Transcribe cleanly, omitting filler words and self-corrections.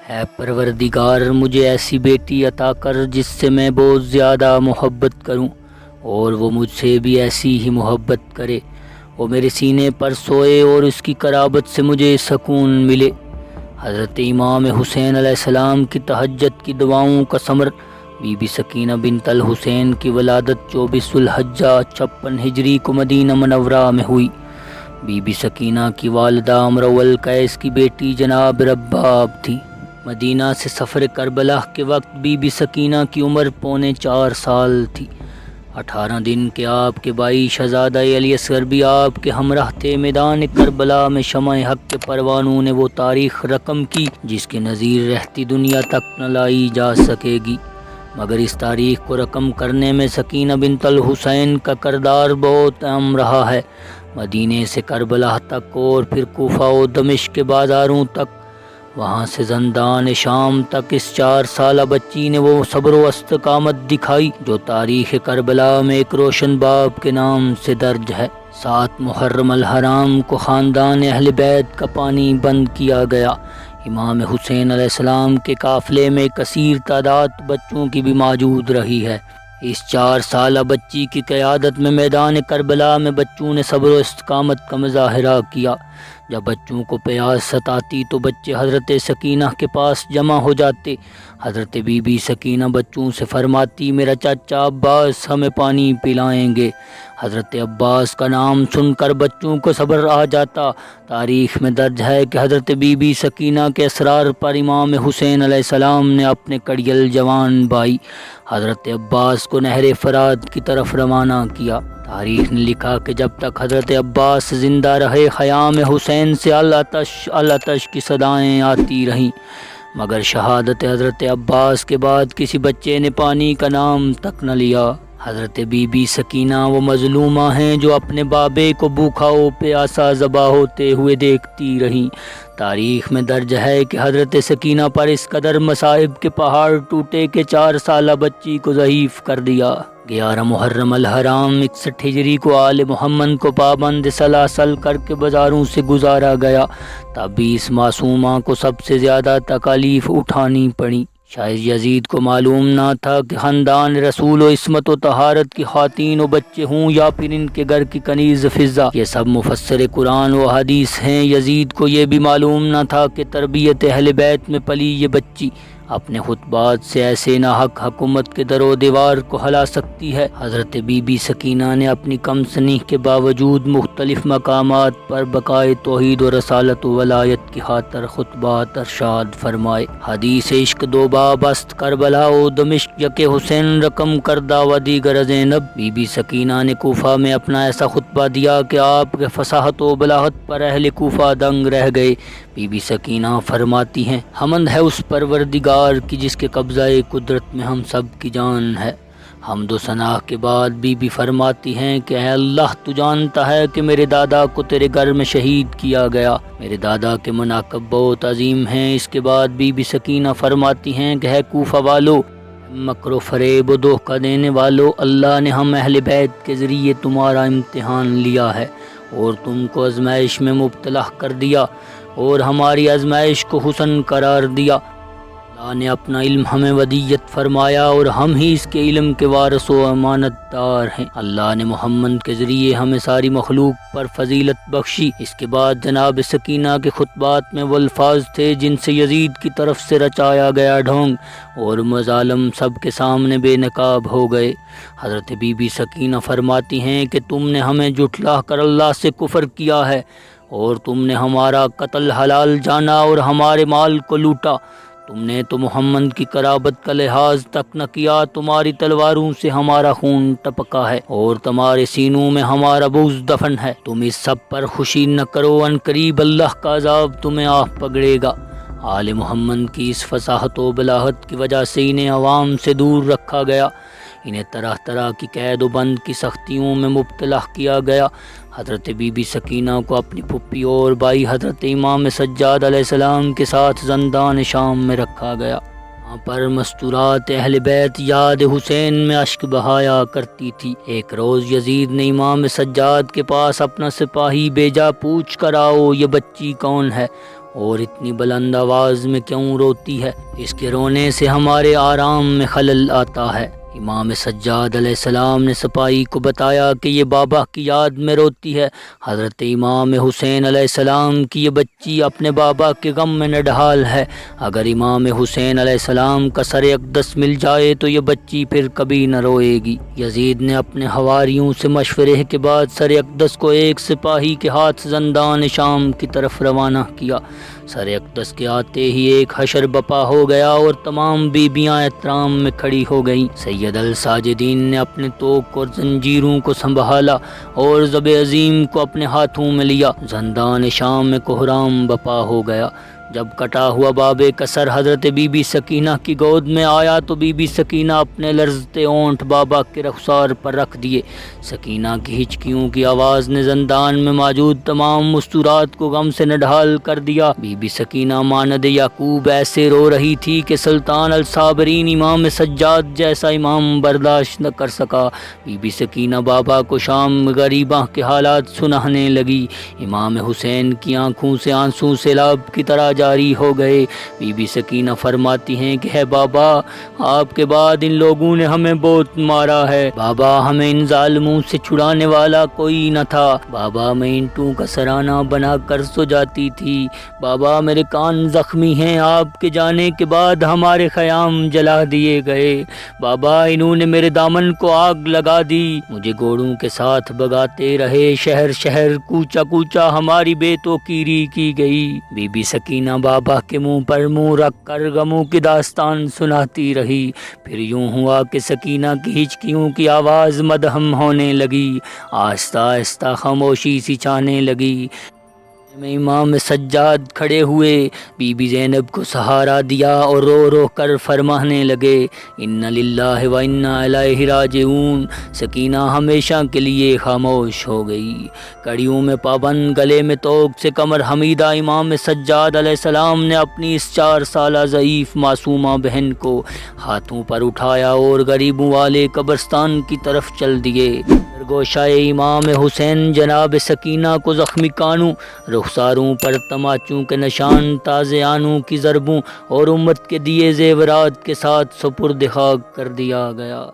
اے پروردگار مجھے ایسی بیٹی عطا کر جس سے میں بہت زیادہ محبت کروں اور وہ مجھ سے بھی ایسی ہی محبت کرے، وہ میرے سینے پر سوئے اور اس کی قرابت سے مجھے سکون ملے۔ حضرت امام حسین علیہ السلام کی تہجد کی دعاؤں کا ثمر بی بی سکینہ بنت الحسین کی ولادت 24 ذوالحجہ 56 ہجری کو مدینہ منورہ میں ہوئی۔ بی بی سکینہ کی والدہ امرؤ القیس کی بیٹی جناب رباب تھی۔ مدینہ سے سفر کربلا کے وقت بی بی سکینہ کی عمر پونے 4 سال تھی۔ 18 دن کے آپ کے بھائی شہزادہ علی اصغر بھی آپ کے ہمراہ تھے۔ میدان کربلا میں شمع حق کے پروانوں نے وہ تاریخ رقم کی جس کے نظیر رہتی دنیا تک نہ لائی جا سکے گی، مگر اس تاریخ کو رقم کرنے میں سکینہ بنت الحسین کا کردار بہت اہم رہا ہے۔ مدینے سے کربلا تک اور پھر کوفہ و دمشق کے بازاروں تک، وہاں سے زندان شام تک اس 4 سالہ بچی نے وہ صبر و استقامت دکھائی جو تاریخ کربلا میں ایک روشن باب کے نام سے درج ہے۔ 7 محرم الحرام کو خاندان اہل بیت کا پانی بند کیا گیا۔ امام حسین علیہ السلام کے قافلے میں کثیر تعداد بچوں کی بھی موجود رہی ہے۔ اس 4 سالہ بچی کی قیادت میں میدان کربلا میں بچوں نے صبر و استقامت کا مظاہرہ کیا۔ جب بچوں کو پیاس ستاتی تو بچے حضرت سکینہ کے پاس جمع ہو جاتے۔ حضرت بی بی سکینہ بچوں سے فرماتی، میرا چچا عباس ہمیں پانی پلائیں گے۔ حضرت عباس کا نام سن کر بچوں کو صبر آ جاتا۔ تاریخ میں درج ہے کہ حضرت بی بی سکینہ کے اسرار پر امام حسین علیہ السلام نے اپنے کڑیل جوان بھائی حضرت عباس کو نہر فرات کی طرف روانہ کیا۔ تاریخ نے لکھا کہ جب تک حضرت عباس زندہ رہے خیام حسین سے العطش العطش کی صدائیں آتی رہیں، مگر شہادت حضرت عباس کے بعد کسی بچے نے پانی کا نام تک نہ لیا۔ حضرت بی بی سکینہ وہ مظلومہ ہیں جو اپنے بابے کو بھوکا و پیاسا ذبح ہوتے ہوئے دیکھتی رہیں۔ تاریخ میں درج ہے کہ حضرت سکینہ پر اس قدر مصائب کے پہاڑ ٹوٹے کہ 4 سالہ بچی کو ضعیف کر دیا۔ 11 محرم الحرام 61 ہجری کو آل محمد کو پابند سلاسل کر کے بازاروں سے گزارا گیا۔ تب بھی اس معصومہ کو سب سے زیادہ تکالیف اٹھانی پڑی۔ شاید یزید کو معلوم نہ تھا کہ خاندان رسول و عصمت و طہارت کی خواتین و بچے ہوں یا پھر ان کے گھر کی کنیز فضہ، یہ سب مفسر قرآن و حدیث ہیں۔ یزید کو یہ بھی معلوم نہ تھا کہ تربیت اہل بیت میں پلی یہ بچی اپنے خطبات سے ایسے ناحق حکومت کے در و دیوار کو ہلا سکتی ہے۔ حضرت بی بی سکینہ نے اپنی کم سنی کے باوجود مختلف مقامات پر بقائے توحید و رسالت و ولایت کی خاطر خطبات ارشاد فرمائے۔ حدیث عشق دو باب است کربلا و دمشق یک حسین رقم کردہ و دیگر زینب۔ بی بی سکینہ نے کوفہ میں اپنا ایسا خطبہ دیا کہ آپ کے فصاحت و بلاغت پر اہل کوفہ دنگ رہ گئے۔ بی بی سکینہ فرماتی ہیں، حمد ہے اس پروردگار کی جس کے قبضہ قدرت میں ہم سب کی جان ہے۔ حمد و ثنا کے بعد بی بی فرماتی ہیں کہ اے اللہ تو جانتا ہے کہ میرے دادا کو تیرے گھر میں شہید کیا گیا۔ میرے دادا کے مناقب بہت عظیم ہیں۔ اس کے بعد بی بی سکینہ فرماتی ہیں کہ اے کوفہ والو، مکر و فریب و دھوکہ دینے والو، اللہ نے ہم اہل بیت کے ذریعے تمہارا امتحان لیا ہے اور تم کو آزمائش میں مبتلا کر دیا اور ہماری آزمائش کو حسن قرار دیا۔ اللہ نے اپنا علم ہمیں ودیت فرمایا اور ہم ہی اس کے علم کے وارث و امانت دار ہیں۔ اللہ نے محمد کے ذریعے ہمیں ساری مخلوق پر فضیلت بخشی۔ اس کے بعد جناب سکینہ کے خطبات میں وہ الفاظ تھے جن سے یزید کی طرف سے رچایا گیا ڈھونگ اور مظالم سب کے سامنے بے نقاب ہو گئے۔ حضرت بی بی سکینہ فرماتی ہیں کہ تم نے ہمیں جھٹلا کر اللہ سے کفر کیا ہے اور تم نے ہمارا قتل حلال جانا اور ہمارے مال کو لوٹا۔ تم نے تو محمد کی قرابت کا لحاظ تک نہ کیا۔ تمہاری تلواروں سے ہمارا خون ٹپکا ہے اور تمہارے سینوں میں ہمارا بغض دفن ہے۔ تم اس سب پر خوشی نہ کرو، ان قریب اللہ کا عذاب تمہیں آ پکڑے گا۔ آل محمد کی اس فصاحت و بلاغت کی وجہ سے انہیں عوام سے دور رکھا گیا۔ انہیں طرح طرح کی قید و بند کی سختیوں میں مبتلا کیا گیا۔ حضرت بی بی سکینہ کو اپنی پھپھی اور بھائی حضرت امام سجاد علیہ السلام کے ساتھ زندان شام میں رکھا گیا۔ وہاں پر مستورات اہل بیت یاد حسین میں اشک بہایا کرتی تھی۔ ایک روز یزید نے امام سجاد کے پاس اپنا سپاہی بھیجا، پوچھ کر آؤ یہ بچی کون ہے۔ اور اتنی بلند آواز میں کیوں روتی ہے؟ اس کے رونے سے ہمارے آرام میں خلل آتا ہے۔ امام سجاد علیہ السلام نے سپاہی کو بتایا کہ یہ بابا کی یاد میں روتی ہے۔ حضرت امام حسین علیہ السلام کی یہ بچی اپنے بابا کے غم میں نڈھال ہے۔ اگر امام حسین علیہ السلام کا سر اقدس مل جائے تو یہ بچی پھر کبھی نہ روئے گی۔ یزید نے اپنے حواریوں سے مشورے کے بعد سر اقدس کو ایک سپاہی کے ہاتھ زندان شام کی طرف روانہ کیا۔ سر اقدس کے آتے ہی ایک حشر بپا ہو گیا اور تمام بیبیاں احترام میں کھڑی ہو گئیں۔ سید الساجدین نے اپنے توق اور زنجیروں کو سنبھالا اور ضب عظیم کو اپنے ہاتھوں میں لیا۔ زندان شام میں کوہرام بپا ہو گیا۔ جب کٹا ہوا بابے کا سر حضرت بی بی سکینہ کی گود میں آیا تو بی بی سکینہ اپنے لرزتے ہونٹ بابا کے رخسار پر رکھ دیے۔ سکینہ کی ہچکیوں کی آواز نے زندان میں موجود تمام مستورات کو غم سے نڈھال کر دیا۔ بی بی سکینہ ماند یعقوب ایسے رو رہی تھی کہ سلطان الصابرین امام سجاد جیسا امام برداشت نہ کر سکا۔ بی بی سکینہ بابا کو شام غریباں کے حالات سنانے لگی۔ امام حسین کی آنکھوں سے آنسو سیلاب کی طرح جاری ہو گئے۔ بی بی سکینہ فرماتی ہیں کہ ہے بابا، آپ کے بعد ان لوگوں نے ہمیں بہت مارا ہے۔ بابا، ہمیں ان ظالموں سے چھڑانے والا کوئی نہ تھا۔ بابا، میں اینٹوں کا سرانہ بنا کر سو جاتی تھی۔ بابا، میرے کان زخمی ہیں، آپ کے جانے کے بعد ہمارے خیام جلا دیے گئے۔ بابا، انہوں نے میرے دامن کو آگ لگا دی، مجھے گھوڑوں کے ساتھ بگاتے رہے، شہر شہر کوچہ کوچہ ہماری بے توقیری کی گئی۔ بی بی سکینہ بابا کے منہ پر منہ رکھ کر غموں کی داستان سناتی رہی۔ پھر یوں ہوا کہ سکینہ کی ہچکیوں کی آواز مدھم ہونے لگی، آہستہ آہستہ خاموشی سی چھانے لگی۔ میں امام سجاد کھڑے ہوئے، بی بی زینب کو سہارا دیا اور رو رو کر فرمانے لگے، ان للہ و انا الیہ راجعون۔ سکینہ ہمیشہ کے لیے خاموش ہو گئی۔ کڑیوں میں پابند، گلے میں توق سے کمر حمیدہ امام سجاد علیہ السلام نے اپنی اس 4 سالہ ضعیف معصومہ بہن کو ہاتھوں پر اٹھایا اور غریبوں والے قبرستان کی طرف چل دیے۔ گوشائے امام حسین جناب سکینہ کو زخمی کانوں، رخساروں پر تماچوں کے نشان، تازے آنوں کی ضربوں اور امت کے دیے زیورات کے ساتھ سپرد خاک کر دیا گیا۔